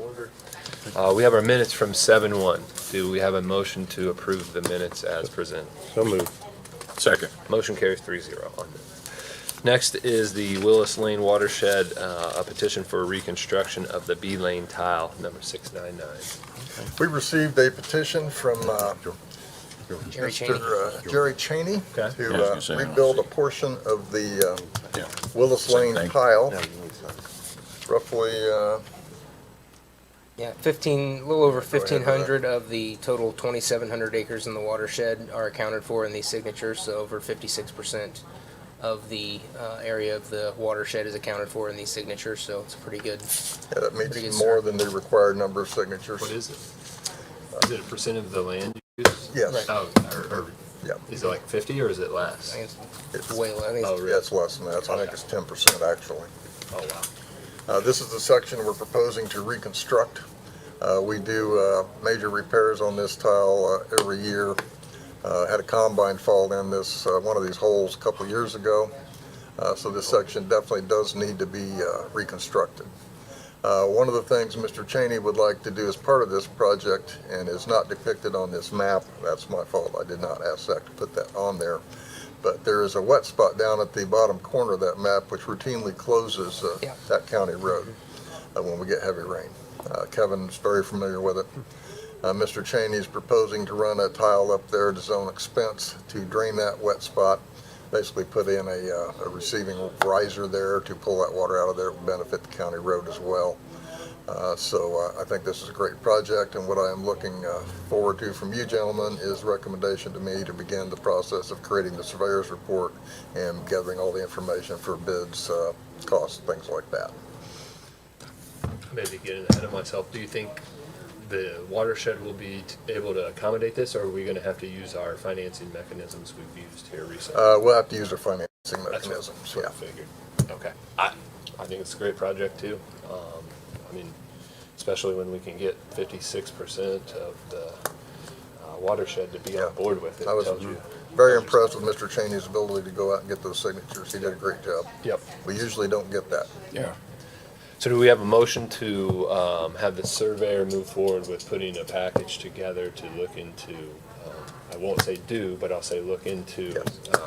order. We have our minutes from 7-1. Do we have a motion to approve the minutes as presented? So moved. Second. Motion carries 3-0 on this. Next is the Willis Lane Watershed, a petition for reconstruction of the B Lane tile, number 699. We received a petition from Jerry Cheney. Mr. Jerry Cheney Okay. to Yeah, I was gonna say, rebuild a portion of the Yeah. Willis Same Lane thing. tile, roughly, Yeah, a little over ahead, 1,500 of the total 2,700 acres in the watershed are accounted for in these signatures, so over 56% of the area of the watershed is accounted for in these signatures, so it's pretty good. yeah, that Pretty meets good more start. than the required number of signatures. What is it? Is it a percent of the land use? Yes, Right. Oh, or yeah, is it like 50 or is it less? I think it's, it's way less. I think Oh, it's really? yeah, it's less than that. I think Okay. it's 10% actually. Oh, wow. This is the section we're proposing to reconstruct. We do major repairs on this tile every year. Had a combine fall in this, one of these holes a couple of years ago. So this section definitely does need to be reconstructed. One of the things Mr. Cheney would like to do as part of this project, and is not depicted on this map, that's my fault, I did not ask Zach to put that on there, but there is a wet spot down at the bottom corner of that map which routinely closes Yeah. that county road when we get heavy rain. Kevin's very familiar with it. Mr. Cheney is proposing to run a tile up there at his own expense to drain that wet spot, basically put in a receiving riser there to pull that water out of there. It would benefit the county road as well. So I think this is a great project, and what I am looking forward to from you gentlemen is recommendation to me to begin the process of creating the surveyor's report and gathering all the information for bids, costs, things like that. Maybe getting ahead of myself. Do you think the watershed will be able to accommodate this, or are we going to have to use our financing mechanisms we've used here recently? We'll have to use our financing That's what mechanisms, I sort yeah. of figured. Okay. I think it's a great project too. I mean, especially when we can get 56% of the watershed to be Yeah. on board with it. I was Tells you. very impressed with Mr. Cheney's ability to go out and get those signatures. He did a great job. Yep. We usually don't get that. Yeah. So do we have a motion to have the surveyor move forward with putting a package together to look into, I won't say do, but I'll say look into Yes.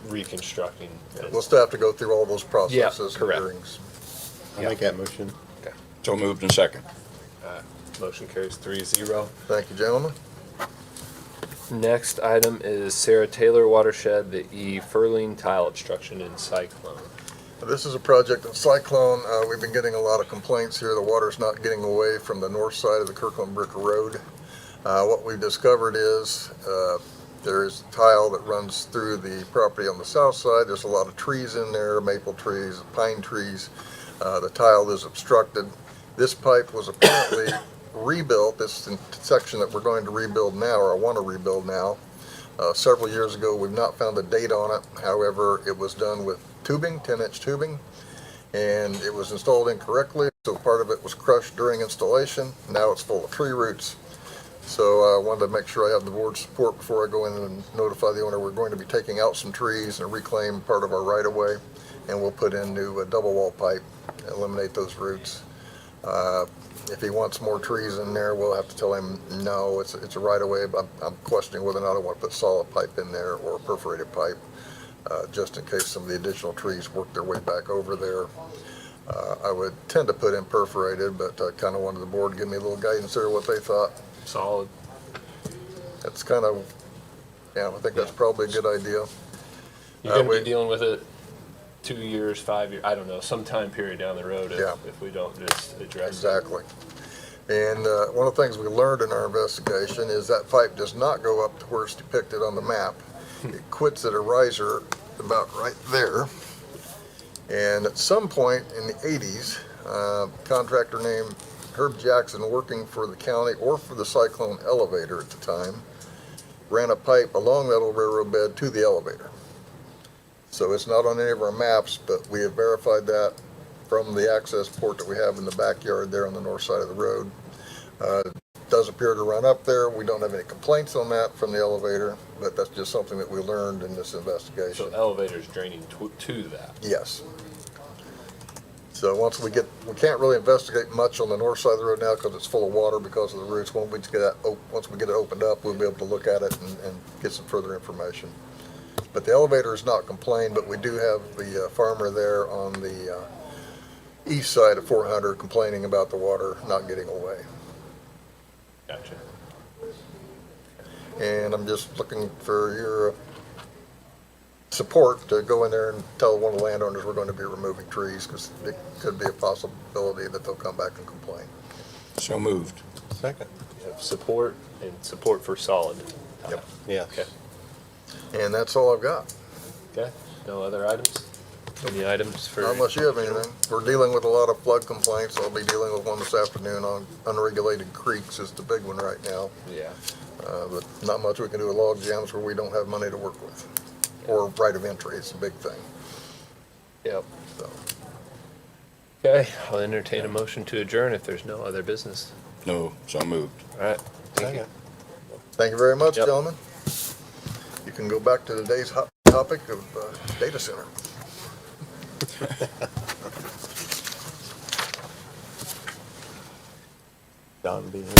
reconstructing? We'll still have to go through all those processes and correct. hearings. I'll make that motion. Okay. So moved and second. Motion carries 3-0. Thank you, gentlemen. Next item is Sarah Taylor Watershed, the E. Furling tile obstruction in Cyclone. This is a project in Cyclone. We've been getting a lot of complaints here. The water's not getting away from the north side of the Kirkland Brick Road. What we've discovered is there is tile that runs through the property on the south side. There's a lot of trees in there, maple trees, pine trees. The tile is obstructed. This pipe was apparently rebuilt, this section that we're going to rebuild now, or I want to rebuild now, several years ago. We've not found a date on it. However, it was done with tubing, 10-inch tubing, and it was installed incorrectly, so part of it was crushed during installation. Now it's full of tree roots. So I wanted to make sure I have the board's support before I go in and notify the owner. We're going to be taking out some trees and reclaim part of our right-of-way, and we'll put in new double wall pipe, eliminate those roots. If he wants more trees in there, we'll have to tell him, no, it's a right-of-way, but I'm questioning whether or not I want to put solid pipe in there or perforated pipe, just in case some of the additional trees work their way back over there. I would tend to put in perforated, but I kind of wanted the board to give me a little guidance there, what they thought. Solid. That's kind of, yeah, I think that's probably a good idea. You're going to we- be dealing with it 2 years, 5 years, I don't know, some time period down the road Yeah. if we don't just address it. Exactly. And one of the things we learned in our investigation is that pipe does not go up to where it's depicted on the map. It quits at a riser about right there. And at some point in the 80s, contractor named Herb Jackson, working for the county or for the Cyclone elevator at the time, ran a pipe along that old railroad bed to the elevator. So it's not on any of our maps, but we have verified that from the access port that we have in the backyard there on the north side of the road. Does appear to run up there. We don't have any complaints on that from the elevator, but that's just something that we learned in this investigation. So elevators draining to that. Yes. So once we can't really investigate much on the north side of the road now because it's full of water because of the roots. Once we get it opened up, we'll be able to look at it and get some further information. But the elevator is not complained, but we do have the farmer there on the east side of 400 complaining about the water not getting away. Gotcha. And I'm just looking for your support to go in there and tell one of the landowners we're going to be removing trees because it could be a possibility that they'll come back and complain. So moved. Second. You have support and support for solid. Yep. Yeah. Okay. And that's all I've got. Okay. No other items? Any items for? Unless you have anything. We're dealing with a lot of flood complaints. I'll be dealing with one this afternoon on unregulated creeks is the big one right now. Yeah. But not much we can do with log jams where we don't have money to work with. Or right of entry, it's a big thing. Yep. So, Okay, I'll entertain a motion to adjourn if there's no other business. No, so moved. All right. Thank you. Second. thank you very much, Yep. gentlemen. You can go back to today's hot topic of data center. Don being here.